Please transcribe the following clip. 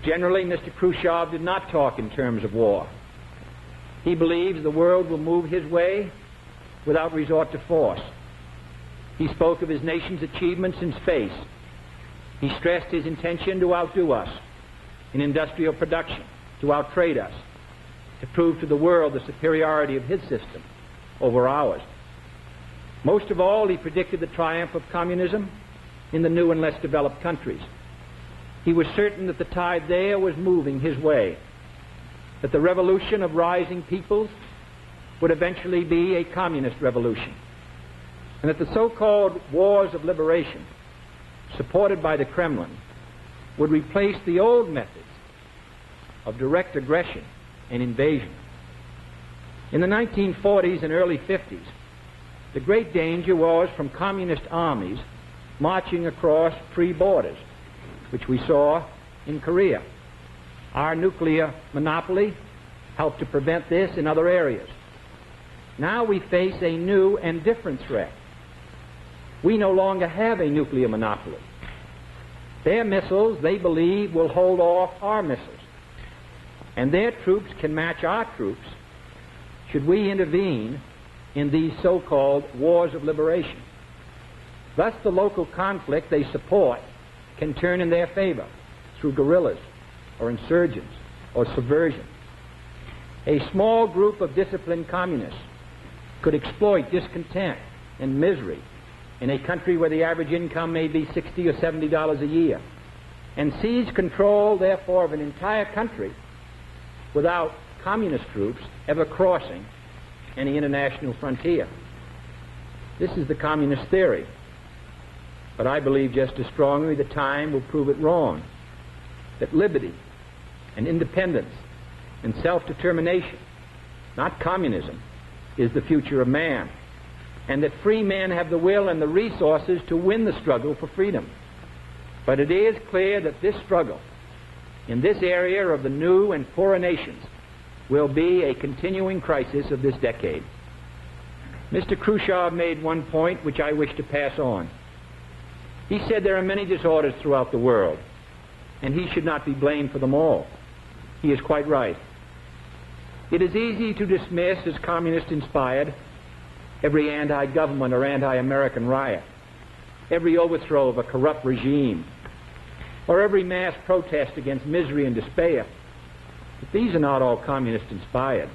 Generally, Mr. Khrushchev did not talk in terms of war. He believes the world will move his way without resort to force. He spoke of his nation's achievements in space. He stressed his intention to outdo us in industrial production, to outtrade us, to prove to the world the superiority of his system over ours. Most of all, he predicted the triumph of communism in the new and less developed countries. He was certain that the tide there was moving his way, that the revolution of rising peoples would eventually be a communist revolution, and that the so-called wars of liberation, supported by the Kremlin, would replace the old methods of direct aggression and invasion. In the 1940s and early 50s, the great danger was from communist armies marching across free borders, which we saw in Korea. Our nuclear monopoly helped to prevent this in other areas. Now we face a new and different threat. We no longer have a nuclear monopoly. Their missiles, they believe, will hold off our missiles, and their troops can match our troops should we intervene in these so-called wars of liberation. Thus, the local conflict they support can turn in their favor through guerrillas or insurgents or subversion. A small group of disciplined communists could exploit discontent and misery in a country where the average income may be $60 or $70 a year, and seize control, therefore, of an entire country without communist troops ever crossing any international frontier. This is the communist theory, but I believe just as strongly that time will prove it wrong, that liberty and independence and self-determination, not communism, is the future of man, and that free men have the will and the resources to win the struggle for freedom. But it is clear that this struggle in this area of the new and poorer nations will be a continuing crisis of this decade. Mr. Khrushchev made one point which I wish to pass on. He said there are many disorders throughout the world, and he should not be blamed for them all. He is quite right. It is easy to dismiss as communist-inspired every anti-government or anti-American riot, every overthrow of a corrupt regime, or every mass protest against misery and despair. But these are not all communist-inspired.